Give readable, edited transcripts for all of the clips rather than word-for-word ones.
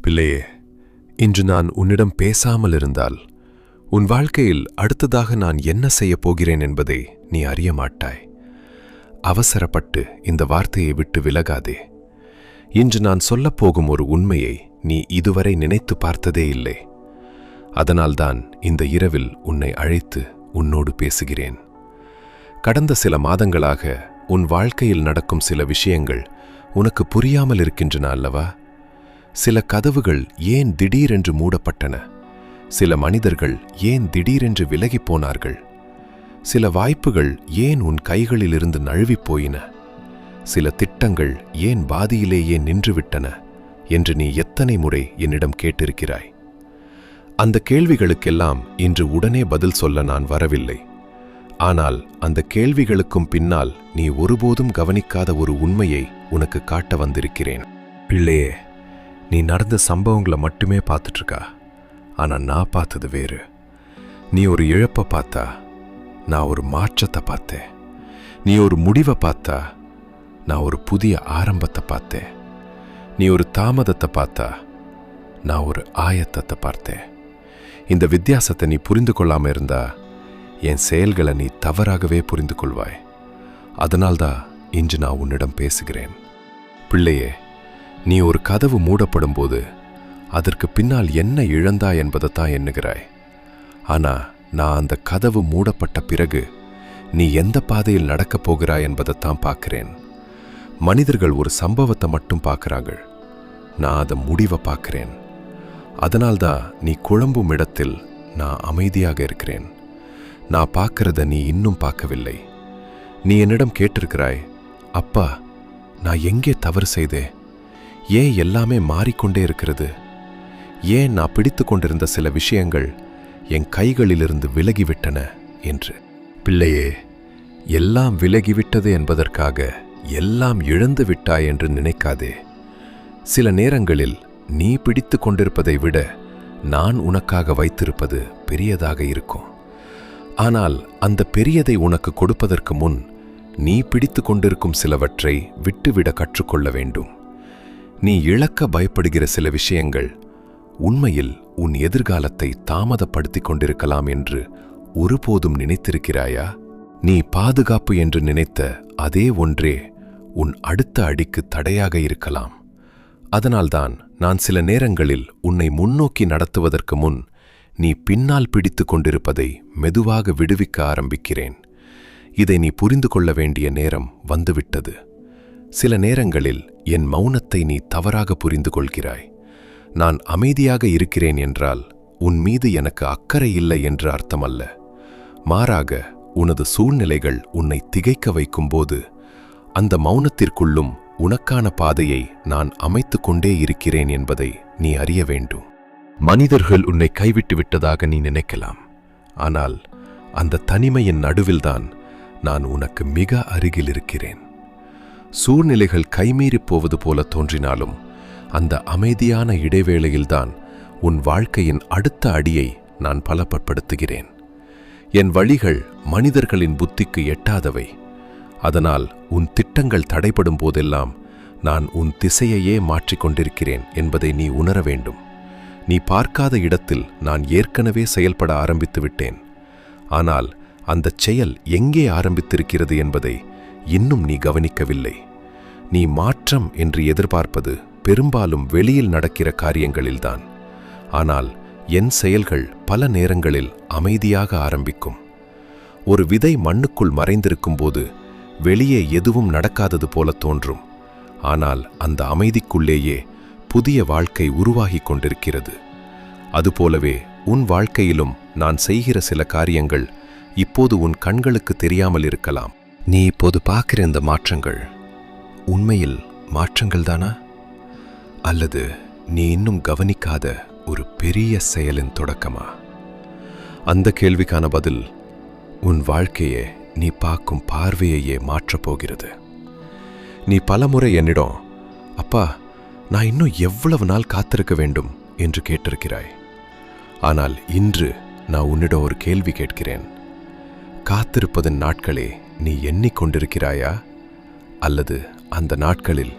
பிள்ளையே, இன்று நான் உன்னிடம் பேசாமல் இருந்தால் உன் வாழ்க்கையில் அடுத்ததாக நான் என்ன செய்யப் போகிறேன் என்பதை நீ அறிய மாட்டாய். அவசரப்பட்டு இந்த வார்த்தையை விட்டு விலகாதே. இன்று நான் சொல்லப்போகும் ஒரு உண்மையை நீ இதுவரை நினைத்து பார்த்ததே இல்லை. அதனால்தான் இந்த இரவில் உன்னை அழைத்து உன்னோடு பேசுகிறேன். கடந்த சில மாதங்களாக உன் வாழ்க்கையில் நடக்கும் சில விஷயங்கள் உனக்கு புரியாமல் இருக்கின்றன அல்லவா? சில கதவுகள் ஏன் திடீரென்று மூடப்பட்டன? சில மனிதர்கள் ஏன் திடீரென்று விலகிப் போனார்கள்? சில வாய்ப்புகள் ஏன் உன் கைகளிலிருந்து நழுவிப் போயின? சில திட்டங்கள் ஏன் பாதியிலேயே நின்றுவிட்டன என்று நீ எத்தனை முறை என்னிடம் கேட்டிருக்கிறாய்? அந்த கேள்விகளுக்கெல்லாம் இன்று உடனே பதில் சொல்ல நான் வரவில்லை. ஆனால் அந்த கேள்விகளுக்கும் பின்னால் நீ ஒருபோதும் கவனிக்காத ஒரு உண்மையை உனக்கு காட்ட வந்திருக்கிறேன். பிள்ளையே, நீ நடந்த சம்பவங்களை மட்டுமே பார்த்துட்ருக்கா. ஆனால் நான் பார்த்தது வேறு. நீ ஒரு இழப்பை பார்த்தா, நான் ஒரு மாற்றத்தை பார்த்தேன். நீ ஒரு முடிவை பார்த்தா, நான் ஒரு புதிய ஆரம்பத்தை பார்த்தேன். நீ ஒரு தாமதத்தை பார்த்தா, நான் ஒரு ஆயத்தத்தை பார்த்தேன். இந்த வித்தியாசத்தை நீ புரிந்து கொள்ளாமல் இருந்தா என் செயல்களை நீ தவறாகவே புரிந்து கொள்வாய். அதனால்தான் இன்று நான் உன்னிடம் பேசுகிறேன். பிள்ளையே, நீ ஒரு கதவு மூடப்படும் போது அதற்கு பின்னால் என்ன இழந்தாய் என்பதைத்தான் எண்ணுகிறாய். ஆனா நான் அந்த கதவு மூடப்பட்ட பிறகு நீ எந்த பாதையில் நடக்கப் போகிறாய் என்பதைத்தான் பார்க்கிறேன். மனிதர்கள் ஒரு சம்பவத்தை மட்டும் பார்க்கிறார்கள், நான் அதை முடிவை பார்க்கிறேன். அதனால்தான் நீ குழம்பும் இடத்தில் நான் அமைதியாக இருக்கிறேன். நான் பார்க்கிறத நீ இன்னும் பார்க்கவில்லை. நீ என்னிடம் கேட்டிருக்கிறாய், அப்பா, நான் எங்கே தவறு செய்தேன்? ஏன் எல்லாமே மாறிக்கொண்டே இருக்கிறது? ஏன் நான் பிடித்து கொண்டிருந்த சில விஷயங்கள் என் கைகளிலிருந்து விலகிவிட்டன என்று. பிள்ளையே, எல்லாம் விலகிவிட்டது என்பதற்காக எல்லாம் இழந்து விட்டாய் என்று நினைக்காதே. சில நேரங்களில் நீ பிடித்து கொண்டிருப்பதை விட நான் உனக்காக வைத்திருப்பது பெரியதாக இருக்கும். ஆனால் அந்த பெரியதை உனக்கு கொடுப்பதற்கு முன் நீ பிடித்து கொண்டிருக்கும் சிலவற்றை விட்டுவிட கற்றுக்கொள்ள வேண்டும். நீ இழக்க பயப்படுகிற சில விஷயங்கள் உண்மையில் உன் எதிர்காலத்தை தாமதப்படுத்திக் கொண்டிருக்கலாம் என்று ஒருபோதும் நினைத்திருக்கிறாயா? நீ பாதுகாப்பு என்று நினைத்த அதே ஒன்றே உன் அடுத்த அடிக்கு தடையாக இருக்கலாம். அதனால்தான் நான் சில நேரங்களில் உன்னை முன்னோக்கி நடத்துவதற்கு முன் நீ பின்னால் பிடித்து கொண்டிருப்பதை மெதுவாக விடுவிக்க ஆரம்பிக்கிறேன். இதை நீ புரிந்து கொள்ள வேண்டிய நேரம் வந்துவிட்டது. சில நேரங்களில் என் மௌனத்தை நீ தவறாக புரிந்து கொள்கிறாய். நான் அமைதியாக இருக்கிறேன் என்றால் உன் மீது எனக்கு அக்கறை இல்லை என்று அர்த்தமல்ல. மாறாக உனது சூழ்நிலைகள் உன்னை திகைக்க வைக்கும்போது அந்த மௌனத்திற்குள்ளும் உனக்கான பாதையை நான் அமைத்து கொண்டே இருக்கிறேன் என்பதை நீ அறிய வேண்டும். மனிதர்கள் உன்னை கைவிட்டு விட்டதாக நீ நினைக்கலாம். ஆனால் அந்த தனிமையின் நடுவில்தான் நான் உனக்கு மிக அருகில் இருக்கிறேன். சூழ்நிலைகள் கைமீறிப் போவது போல தோன்றினாலும் அந்த அமைதியான இடைவேளையில்தான் உன் வாழ்க்கையின் அடுத்த அடியை நான் பலப்படுத்துகிறேன். என் வழிகள் மனிதர்களின் புத்திக்கு எட்டாதவை. அதனால் உன் திட்டங்கள் தடைபடும் போதெல்லாம் நான் உன் திசையையே மாற்றிக்கொண்டிருக்கிறேன் என்பதை நீ உணர வேண்டும். நீ பார்க்காத இடத்தில் நான் ஏற்கனவே செயல்பட ஆரம்பித்து விட்டேன். ஆனால் அந்தச் செயல் எங்கே ஆரம்பித்திருக்கிறது என்பதை இன்னும் நீ கவனிக்கவில்லை. நீ மாற்றம் என்று எதிர்பார்ப்பது பெரும்பாலும் வெளியில் நடக்கிற காரியங்களில்தான். ஆனால் என் செயல்கள் பல நேரங்களில் அமைதியாக ஆரம்பிக்கும். ஒரு விதை மண்ணுக்குள் மறைந்திருக்கும் போது வெளியே எதுவும் நடக்காதது போல தோன்றும். ஆனால் அந்த அமைதிக்குள்ளேயே புதிய வாழ்க்கை உருவாகிக் கொண்டிருக்கிறது. அதுபோலவே உன் வாழ்க்கையிலும் நான் செய்கிற சில காரியங்கள் இப்போது உன் கண்களுக்கு தெரியாமல் இருக்கலாம். நீ இப்போது பார்க்கிற இந்த மாற்றங்கள் உண்மையில் மாற்றங்கள் தானா? அல்லது நீ இன்னும் கவனிக்காத ஒரு பெரிய செயலின் தொடக்கமா? அந்த கேள்விக்கான பதில் உன் வாழ்க்கையை நீ பார்க்கும் பார்வையையே மாற்றப் போகிறது. நீ பலமுறை என்னிடம், அப்பா, நான் இன்னும் எவ்வளவு நாள் காத்திருக்க வேண்டும் என்று கேட்டிருக்கிறாய். ஆனால் இன்று நான் உன்னிடம் ஒரு கேள்வி கேட்கிறேன். காத்திருப்பதன் நாட்களே நீ எண்ணிக்கொண்டிருக்கிறாயா? அல்லது அந்த நாட்களில்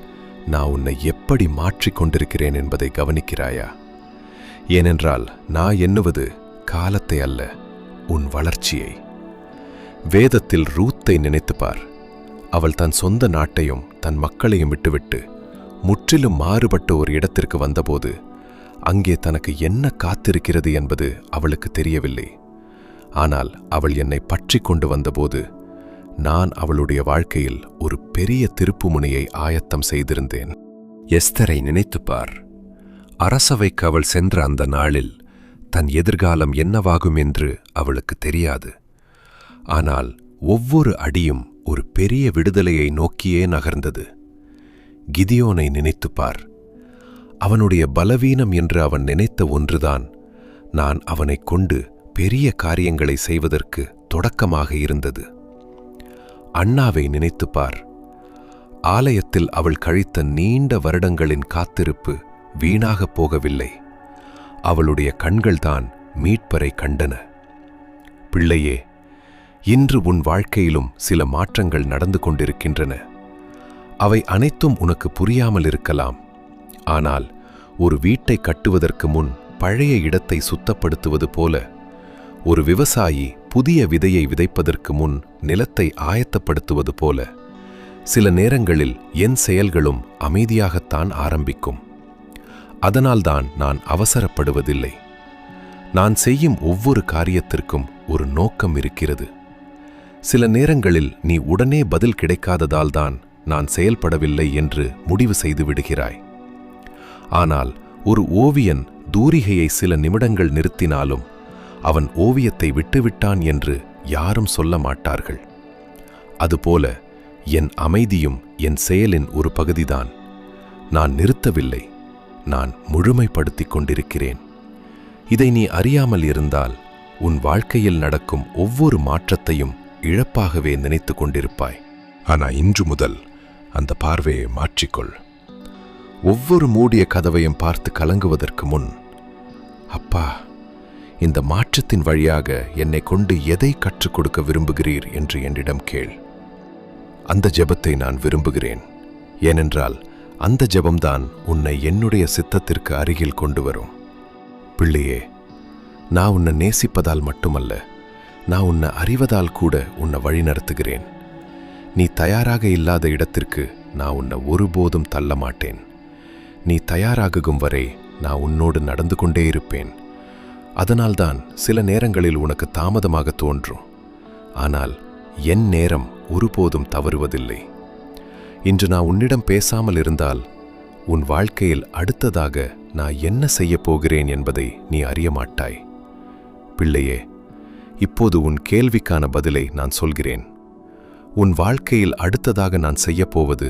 நான் உன்னை எப்படி மாற்றிக் கொண்டிருக்கிறேன் என்பதை கவனிக்கிறாயா? ஏனென்றால் நான் எண்ணுவது காலத்தை அல்ல, உன் வளர்ச்சியை. வேதத்தில் ரூத்தை நினைத்துப்பார். அவள் தன் சொந்த நாட்டையும் தன் மக்களையும் விட்டுவிட்டு முற்றிலும் மாறுபட்ட ஒரு இடத்திற்கு வந்தபோது அங்கே தனக்கு என்ன காத்திருக்கிறது என்பது அவளுக்கு தெரியவில்லை. ஆனால் அவள் என்னை பற்றி கொண்டு வந்தபோது நான் அவளுடைய வாழ்க்கையில் ஒரு பெரிய திருப்புமுனையை ஆயத்தம் செய்திருந்தேன். எஸ்தரை நினைத்துப்பார். அரசவைக்கு அவள் சென்ற அந்த நாளில் தன் எதிர்காலம் என்னவாகும் என்று அவளுக்கு தெரியாது. ஆனால் ஒவ்வொரு அடியும் ஒரு பெரிய விடுதலையை நோக்கியே நகர்ந்தது. கிதியோனை நினைத்துப்பார். அவனுடைய பலவீனம் என்று அவன் நினைத்த ஒன்றுதான் நான் அவனைக் கொண்டு பெரிய காரியங்களை செய்வதற்கு தொடக்கமாக இருந்தது. அன்னாவை நினைத்துப்பார். ஆலயத்தில் அவள் கழித்த நீண்ட வருடங்களின் காத்திருப்பு வீணாகப் போகவில்லை. அவளுடைய கண்கள்தான் மீட்பரை கண்டன. பிள்ளையே, இன்று உன் வாழ்க்கையிலும் சில மாற்றங்கள் நடந்து கொண்டிருக்கின்றன. அவை அனைத்தும் உனக்கு புரியாமல் இருக்கலாம். ஆனால் ஒரு வீட்டை கட்டுவதற்கு முன் பழைய இடத்தை சுத்தப்படுத்துவது போல, ஒரு விவசாயி புதிய விதையை விதைப்பதற்கு முன் நிலத்தை ஆயத்தப்படுத்துவது போல, சில நேரங்களில் என் செயல்களும் அமைதியாகத்தான் ஆரம்பிக்கும். அதனால்தான் நான் அவசரப்படுவதில்லை. நான் செய்யும் ஒவ்வொரு காரியத்திற்கும் ஒரு நோக்கம் இருக்கிறது. சில நேரங்களில் நீ உடனே பதில் கிடைக்காததால்தான் நான் செயல்படவில்லை என்று முடிவு செய்து விடுகிறாய். ஆனால் ஒரு ஓவியன் தூரிகையை சில நிமிடங்கள் நிறுத்தினாலும் அவன் ஓவியத்தை விட்டுவிட்டான் என்று யாரும் சொல்ல மாட்டார்கள். அதுபோல என் அமைதியும் என் செயலின் ஒரு பகுதிதான். நான் நிறுத்தவில்லை, நான் முழுமைப்படுத்திக் கொண்டிருக்கிறேன். இதை நீ அறியாமல் இருந்தால் உன் வாழ்க்கையில் நடக்கும் ஒவ்வொரு மாற்றத்தையும் இழப்பாகவே நினைத்து கொண்டிருப்பாய். ஆனா இன்று முதல் அந்த பார்வையை மாற்றிக்கொள். ஒவ்வொரு மூடிய கதவையும் பார்த்து கலங்குவதற்கு முன், அப்பா, இந்த மாற்றத்தின் வழியாக என்னை கொண்டு எதை கற்றுக் கொடுக்க விரும்புகிறீர் என்று என்னிடம் கேள். அந்த ஜெபத்தை நான் விரும்புகிறேன். ஏனென்றால் அந்த ஜெபம்தான் உன்னை என்னுடைய சித்தத்திற்கு அருகில் கொண்டு வரும். பிள்ளையே, நான் உன்னை நேசிப்பதால் மட்டுமல்ல, நான் உன்னை அறிவதால் கூட உன்னை வழிநடத்துகிறேன். நீ தயாராக இல்லாத இடத்திற்கு நான் உன்னை ஒருபோதும் தள்ள மாட்டேன். நீ தயாராகும் வரை நான் உன்னோடு நடந்து கொண்டே இருப்பேன். அதனால்தான் சில நேரங்களில் உனக்கு தாமதமாக தோன்றும். ஆனால் என் நேரம் ஒருபோதும் தவறுவதில்லை. இன்று நான் உன்னிடம் பேசாமல் இருந்தால் உன் வாழ்க்கையில் அடுத்ததாக நான் என்ன செய்யப் போகிறேன் என்பதை நீ அறிய மாட்டாய். பிள்ளையே, இப்போது உன் கேள்விக்கான பதிலை நான் சொல்கிறேன். உன் வாழ்க்கையில் அடுத்ததாக நான் செய்யப்போவது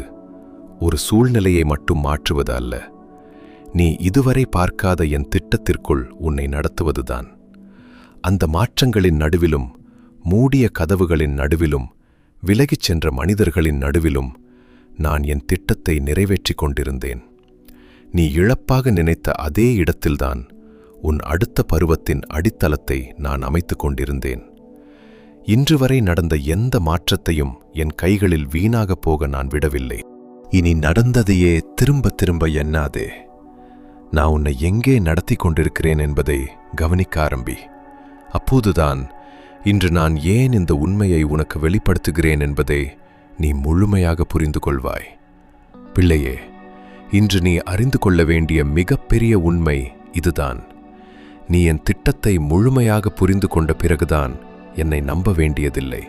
ஒரு சூழ்நிலையை மட்டும் மாற்றுவது அல்ல, நீ இதுவரை பார்க்காத என் திட்டத்திற்குள் உன்னை நடத்துவதுதான். அந்த மாற்றங்களின் நடுவிலும், மூடிய கதவுகளின் நடுவிலும், விலகிச் சென்ற மனிதர்களின் நடுவிலும் நான் என் திட்டத்தை நிறைவேற்றிக் கொண்டிருந்தேன். நீ இழப்பாக நினைத்த அதே இடத்தில்தான் உன் அடுத்த பருவத்தின் அடித்தளத்தை நான் அமைத்துக் கொண்டிருந்தேன். இன்று வரை நடந்த எந்த மாற்றத்தையும் என் கைகளில் வீணாகப் போக நான் விடவில்லை. இனி நடந்ததையே திரும்ப திரும்ப எண்ணாதே. நான் உன்னை எங்கே நடத்தி கொண்டிருக்கிறேன் என்பதை கவனிக்க ஆரம்பி. அப்போதுதான் இன்று நான் ஏன் இந்த உண்மையை உனக்கு வெளிப்படுத்துகிறேன் என்பதை நீ முழுமையாக புரிந்து கொள்வாய். பிள்ளையே, இன்று நீ அறிந்து கொள்ள வேண்டிய மிகப்பெரிய உண்மை இதுதான். நீ என் திட்டத்தை முழுமையாக புரிந்து கொண்ட பிறகுதான் என்னை நம்ப வேண்டியதில்லை.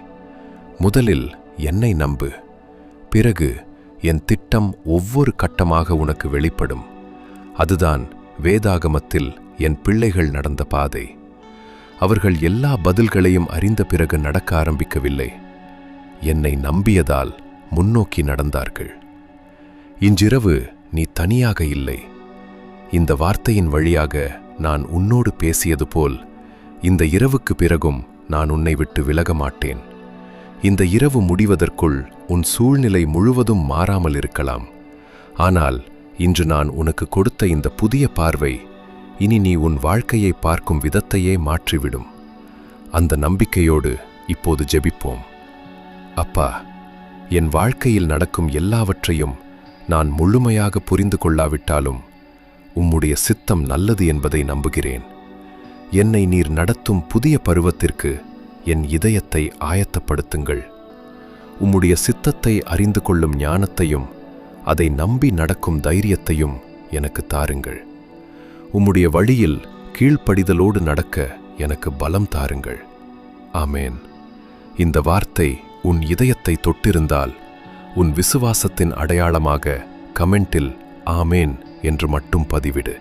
முதலில் என்னை நம்பு. பிறகு என் திட்டம் ஒவ்வொரு கட்டமாக உனக்கு வெளிப்படும். அதுதான் வேதாகமத்தில் என் பிள்ளைகள் நடந்த பாதை. அவர்கள் எல்லா பதில்களையும் அறிந்த பிறகு நடக்க ஆரம்பிக்கவில்லை. என்னை நம்பியதால் முன்னோக்கி நடந்தார்கள். இன்றிரவு நீ தனியாக இல்லை. இந்த வார்த்தையின் வழியாக நான் உன்னோடு பேசியது போல் இந்த இரவுக்கு பிறகும் நான் உன்னை விட்டு விலக மாட்டேன். இந்த இரவு முடிவதற்குள் உன் சூழ்நிலை முழுவதும் மாறாமல் இருக்கலாம். ஆனால் இன்று நான் உனக்கு கொடுத்த இந்த புதிய பார்வை இனி நீ உன் வாழ்க்கையை பார்க்கும் விதத்தையே மாற்றிவிடும். அந்த நம்பிக்கையோடு இப்போது ஜெபிப்போம். அப்பா, என் வாழ்க்கையில் நடக்கும் எல்லாவற்றையும் நான் முழுமையாக புரிந்து கொள்ளாவிட்டாலும் உம்முடைய சித்தம் நல்லது என்பதை நம்புகிறேன். என்னை நீர் நடத்தும் புதிய பருவத்திற்கு என் இதயத்தை ஆயத்தப்படுத்துங்கள். உம்முடைய சித்தத்தை அறிந்து கொள்ளும் ஞானத்தையும் அதை நம்பி நடக்கும் தைரியத்தையும் எனக்கு தாருங்கள். உம்முடைய வழியில் கீழ்ப்படிதலோடு நடக்க எனக்கு பலம் தாருங்கள். ஆமேன். இந்த வார்த்தை உன் இதயத்தை தொட்டிருந்தால் உன் விசுவாசத்தின் அடையாளமாக கமெண்டில் ஆமேன் என்று மட்டும் பதிவிடு.